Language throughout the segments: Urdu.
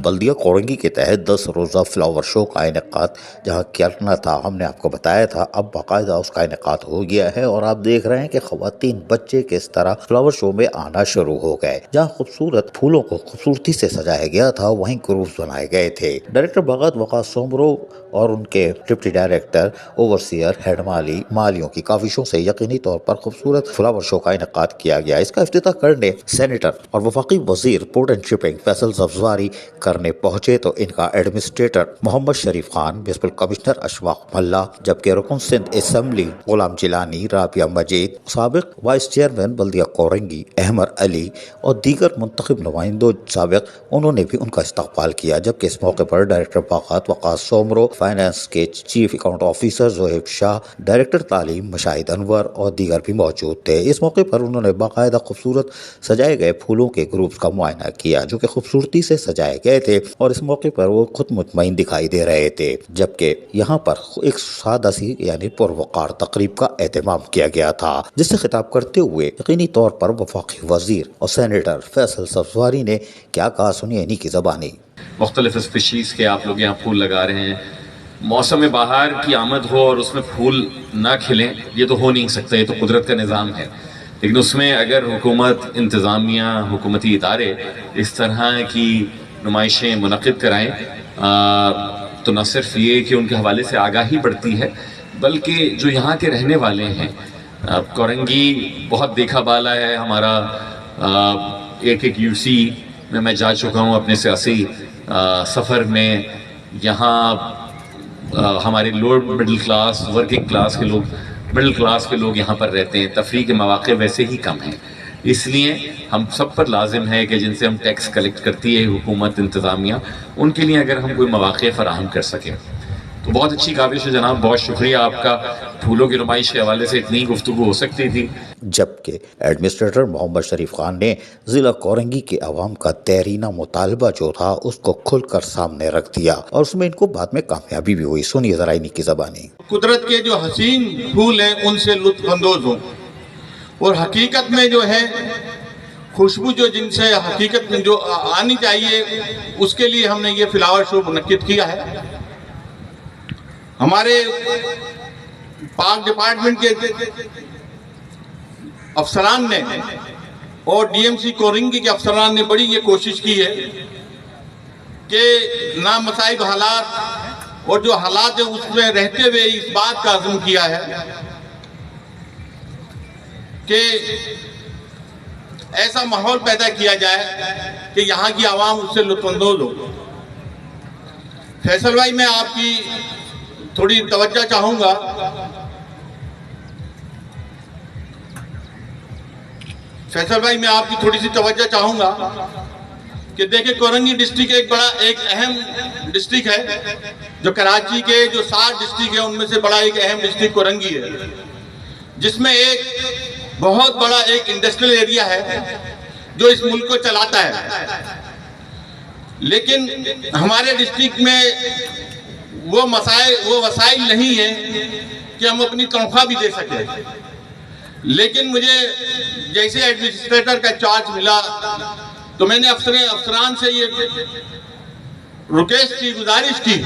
بلدیہ کورنگی کے تحت 10 روزہ فلاور شو کا انعقاد جہاں کرنا تھا، ہم نے آپ کو بتایا تھا، اب باقاعدہ اس کا انعقاد ہو گیا ہے اور آپ دیکھ رہے ہیں کہ خواتین بچے کس طرح فلاور شو میں آنا شروع ہو گئے۔ جہاں خوبصورت پھولوں کو خوبصورتی سے سجایا گیا تھا، وہیں گروپس بنائے گئے تھے۔ ڈائریکٹر باغات وقاص سومرو اور ان کے ڈپٹی ڈائریکٹر اوورسیئر ہیڈ مالیوں کی کاوشوں سے یقینی طور پر خوبصورت فلاور شو کا انعقاد کیا گیا۔ اس کا افتتاح کرنے سینیٹر اور وفاقی وزیر پورٹ اینڈ شپنگ فیصل زفزواری کرنے پہنچے تو ان کا ایڈمنسٹریٹر محمد شریف خان، میونسپل کمشنر اشفاق ملا، جبکہ رکن سندھ اسمبلی غلام جیلانی، رابعہ مجید، سابق وائس چیئرمین بلدیہ کورنگی احمد علی اور دیگر منتخب نمائندوں سابق، انہوں نے بھی ان کا استقبال کیا۔ جبکہ اس موقع پر ڈائریکٹر باغات وقاص سومرو، فائنانس کے چیف اکاؤنٹ آفیسر زہیب شاہ، ڈائریکٹر تعلیم مشاہد انور اور دیگر بھی موجود تھے۔ اس موقع پر انہوں نے باقاعدہ خوبصورت سجائے گئے پھولوں کے گروپس کا معائنہ کیا جو کہ خوبصورتی سے سجائے گئے تھے اور اس موقع پر وہ خود مطمئن دکھائی دے رہے تھے۔ جبکہ یہاں پر ایک سادہ سی یعنی پروقار تقریب کا اہتمام کیا گیا تھا، جس سے خطاب کرتے ہوئے یقینی طور پر وفاقی وزیر اور سینیٹر فیصل زفزواری نے کیا کہا، سنیے انہی کی زبانی۔ مختلف اسپیشیز کے آپ لوگ یہاں پھول لگا رہے ہیں، موسم بہار کی آمد ہو اور اس میں پھول نہ کھلیں، یہ تو ہو نہیں سکتا، یہ تو قدرت کا نظام ہے۔ لیکن اس میں اگر حکومت، انتظامیہ، حکومتی ادارے اس طرح کی نمائشیں منعقد کرائیں تو نہ صرف یہ کہ ان کے حوالے سے آگاہی بڑھتی ہے، بلکہ جو یہاں کے رہنے والے ہیں، کورنگی بہت دیکھا بالا ہے ہمارا، ایک یو سی میں جا چکا ہوں اپنے سیاسی سفر میں۔ یہاں ہمارے lower middle class, working class کے لوگ، مڈل کلاس کے لوگ یہاں پر رہتے ہیں، تفریح کے مواقع ویسے ہی کم ہیں۔ اس لیے ہم سب پر لازم ہے کہ جن سے ہم ٹیکس کلیکٹ کرتی ہے حکومت، انتظامیہ، ان کے لیے اگر ہم کوئی مواقع فراہم کر سکیں تو بہت اچھی کاوش ہے جناب، بہت شکریہ آپ کا۔ پھولوں کی نمائش کے حوالے سے اتنی گفتگو ہو سکتی تھی۔ جبکہ ایڈمنسٹریٹر محمد شریف خان نے ضلع کورنگی کے عوام کا دیرینہ مطالبہ جو تھا اس کو کھل کر سامنے رکھ دیا اور اس میں ان کو بعد میں کامیابی بھی ہوئی۔ سنیے ذرا انہی کی زبانی۔ قدرت کے جو حسین پھول ہیں ان سے لطف اندوز ہوں، اور حقیقت میں جو ہے خوشبو جو جن سے حقیقت میں جو آنی چاہیے، اس کے لیے ہم نے یہ فلاور شو منعقد کیا ہے۔ ہمارے پارک ڈپارٹمنٹ کے افسران نے اور ڈی ایم سی کورنگی کے افسران نے بڑی یہ کوشش کی ہے کہ نامساعد حالات اور جو حالات ہیں اس میں رہتے ہوئے اس بات کا عزم کیا ہے کہ ایسا ماحول پیدا کیا جائے کہ یہاں کی عوام اس سے لطف اندوز ہو۔ فیصل بھائی، میں آپ کی تھوڑی توجہ چاہوں گا۔ فیصل بھائی، میں آپ کی تھوڑی سی توجہ چاہوں گا کہ دیکھیں کورنگی ڈسٹرکٹ ایک اہم ڈسٹرکٹ ہے، جو کراچی کے جو 7 ڈسٹرکٹ ہیں ان میں سے بڑا ایک اہم ڈسٹرکٹ کورنگی ہے، جس میں ایک بہت بڑا ایک انڈسٹریل ایریا ہے جو اس ملک کو چلاتا ہے۔ لیکن ہمارے ڈسٹرکٹ میں وہ وسائل نہیں ہیں کہ ہم اپنی تنخواہ بھی دے سکیں۔ لیکن مجھے جیسے ایڈمنسٹریٹر کا چارج ملا تو میں نے افسران سے یہ ریکویسٹ کی، گزارش کی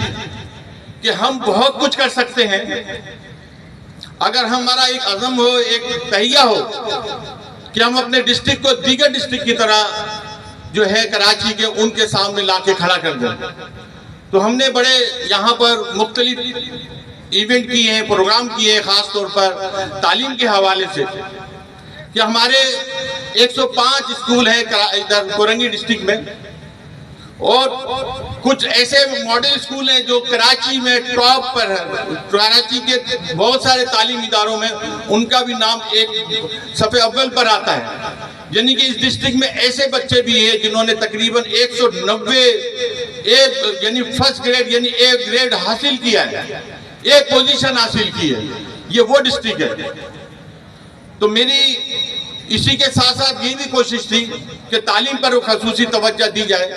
کہ ہم بہت کچھ کر سکتے ہیں اگر ہمارا ایک عزم ہو، ایک تہیہ ہو کہ ہم اپنے ڈسٹرکٹ کو دیگر ڈسٹرکٹ کی طرح جو ہے کراچی کے ان کے سامنے لا کے کھڑا کر دیں۔ تو ہم نے بڑے یہاں پر مختلف ایونٹ کیے ہیں، پروگرام کیے ہیں، خاص طور پر تعلیم کے حوالے سے، کہ ہمارے 105 اسکول ہیں ادھر کورنگی ڈسٹرکٹ میں، اور کچھ ایسے ماڈل اسکول ہیں جو کراچی میں ٹاپ پر ہے۔ کراچی کے بہت سارے تعلیمی اداروں میں ان کا بھی نام ایک صفحے اول پر آتا ہے، یعنی کہ اس ڈسٹرکٹ میں ایسے بچے بھی ہیں جنہوں نے تقریباً 190 یعنی فرسٹ گریڈ یعنی اے گریڈ حاصل کیا ہے، ایک پوزیشن حاصل کی ہے۔ یہ وہ ڈسٹرکٹ ہے۔ تو میری اسی کے ساتھ ساتھ یہ بھی کوشش تھی کہ تعلیم پر خصوصی توجہ دی جائے،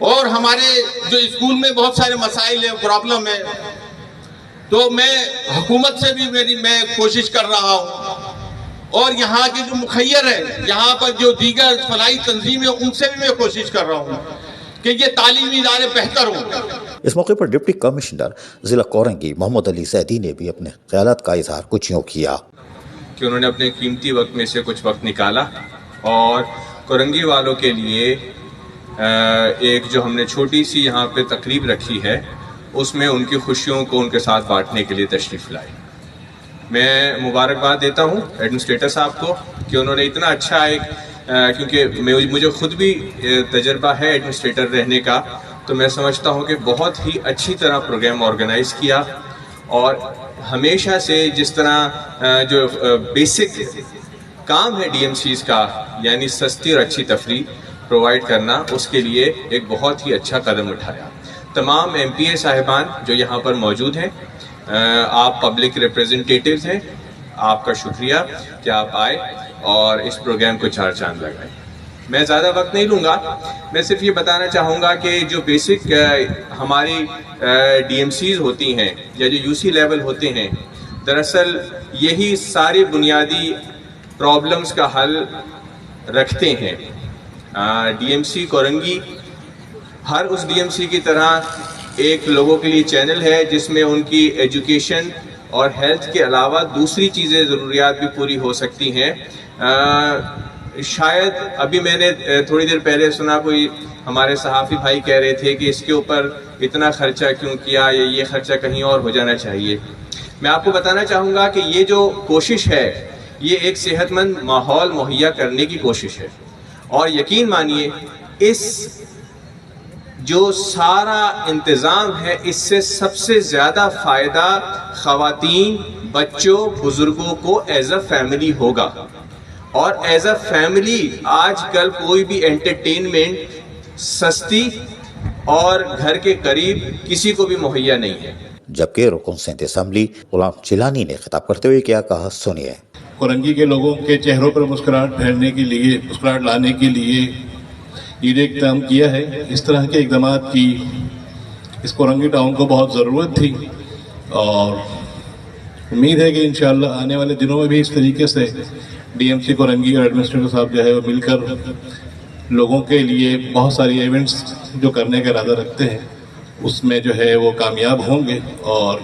اور ہمارے جو اسکول میں بہت سارے مسائل ہیں، پرابلم ہے، تو میں حکومت سے بھی میں کوشش کر رہا ہوں، اور یہاں کے جو مخیر ہیں، یہاں پر جو دیگر فلاحی تنظیمیں ان سے بھی میں کوشش کر رہا ہوں کہ یہ تعلیمی ادارے بہتر ہوں۔ اس موقع پر ڈپٹی کمشنر ضلع کورنگی محمد علی زیدی نے بھی اپنے خیالات کا اظہار کچھ یوں کیا کہ انہوں نے اپنے قیمتی وقت میں سے کچھ وقت نکالا اور کورنگی والوں کے لیے ایک جو ہم نے چھوٹی سی یہاں پہ تقریب رکھی ہے اس میں ان کی خوشیوں کو ان کے ساتھ بانٹنے کے لیے تشریف لائی۔ میں مبارکباد دیتا ہوں ایڈمنسٹریٹر صاحب کو کہ انہوں نے اتنا اچھا ایک کیونکہ مجھے خود بھی تجربہ ہے ایڈمنسٹریٹر رہنے کا، تو میں سمجھتا ہوں کہ بہت ہی اچھی طرح پروگرام آرگنائز کیا، اور ہمیشہ سے جس طرح جو بیسک کام ہے ڈی ایم سیز کا، یعنی سستی اور اچھی تفریح پرووائڈ کرنا، اس کے لیے ایک بہت ہی اچھا قدم اٹھایا۔ تمام ایم پی اے صاحبان جو یہاں پر موجود ہیں، آپ پبلک ریپریزنٹیٹیوز ہیں، آپ کا شکریہ کہ آپ آئے اور اس پروگرام کو چار چاند لگائے۔ میں زیادہ وقت نہیں لوں گا، میں صرف یہ بتانا چاہوں گا کہ جو بیسک ہماری ڈی ایم سیز ہوتی ہیں یا جو یو سی لیول ہوتے ہیں، دراصل یہی ساری بنیادی پرابلمز کا حل رکھتے ہیں۔ ڈی ایم سی کورنگی ہر اس ڈی ایم سی کی طرح ایک لوگوں کے لیے چینل ہے جس میں ان کی ایجوکیشن اور ہیلتھ کے علاوہ دوسری چیزیں ضروریات بھی پوری ہو سکتی ہیں۔ شاید ابھی میں نے تھوڑی دیر پہلے سنا، کوئی ہمارے صحافی بھائی کہہ رہے تھے کہ اس کے اوپر اتنا خرچہ کیوں کیا، یا یہ خرچہ کہیں اور ہو جانا چاہیے۔ میں آپ کو بتانا چاہوں گا کہ یہ جو کوشش ہے یہ ایک صحت مند ماحول مہیا کرنے کی کوشش ہے، اور یقین مانیے اس جو سارا انتظام ہے اس سے سب سے زیادہ فائدہ خواتین، بچوں، بزرگوں کو ایز اے فیملی ہوگا، اور ایز اے فیملی آج کل کوئی بھی انٹرٹینمنٹ سستی اور گھر کے قریب کسی کو بھی مہیا نہیں ہے۔ جبکہ رکن سندھ اسمبلی غلام چیلانی نے خطاب کرتے ہوئے کیا کہا، سنیے۔ کورنگی کے لوگوں کے چہروں پر مسکراہٹ پھیرنے کے لیے، مسکراہٹ لانے کے لیے یہ جو اقدام کیا ہے، اس طرح کے اقدامات کی اس کورنگی ٹاؤن کو بہت ضرورت تھی، اور امید ہے کہ انشاءاللہ آنے والے دنوں میں بھی اس طریقے سے ڈی ایم سی کورنگی اور ایڈمنسٹریٹر صاحب جو ہے وہ مل کر لوگوں کے لیے بہت ساری ایونٹس جو کرنے کا ارادہ رکھتے ہیں اس میں جو ہے وہ کامیاب ہوں گے، اور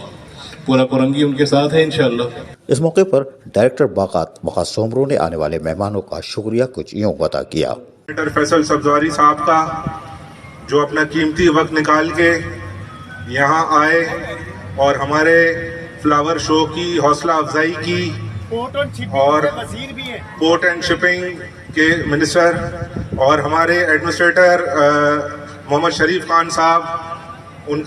پورا کورنگی ان کے ساتھ ہے انشاءاللہ۔ اس موقع پر ڈائریکٹر باغات مخاص سومرو نے آنے والے مہمانوں کا شکریہ کچھ یوں ادا کیا۔ فیصل سبزواری صاحب کا جو اپنا قیمتی وقت نکال کے یہاں آئے اور ہمارے فلاور شو کی حوصلہ افزائی کی، اور پورٹ اینڈ شپنگ کے منسٹر اور ہمارے ایڈمنسٹریٹر محمد شریف خان صاحب،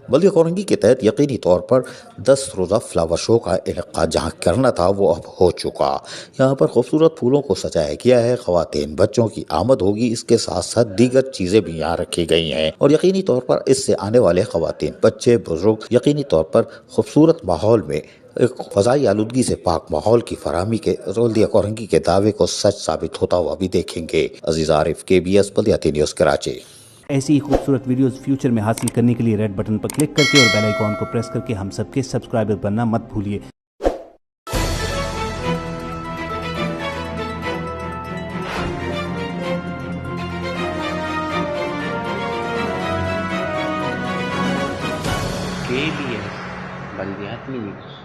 بلدیہ کورنگی کے تحت یقینی طور پر 10 روزہ فلاور شو کا انعقاد جہاں کرنا تھا وہ اب ہو چکا۔ یہاں پر خوبصورت پھولوں کو سجایا گیا ہے، خواتین بچوں کی آمد ہوگی، اس کے ساتھ ساتھ دیگر چیزیں بھی یہاں رکھی گئی ہیں، اور یقینی طور پر اس سے آنے والے خواتین، بچے، بزرگ یقینی طور پر خوبصورت ماحول میں ایک فضائی آلودگی سے پاک ماحول کی فراہمی کے بلدیہ کورنگی کے دعوے کو سچ ثابت ہوتا ہوا بھی دیکھیں گے۔ عزیز عارف، KBS بلدیاتی نیوز کراچی۔ ایسی ہی خوبصورت ویڈیوز فیوچر میں حاصل کرنے کے لیے ریڈ بٹن پر کلک کر کے اور بیل آئیکن کو پریس کر کے ہم سب کے سبسکرائبر بننا مت بھولیے۔ KBS بلدیاتی نیوز۔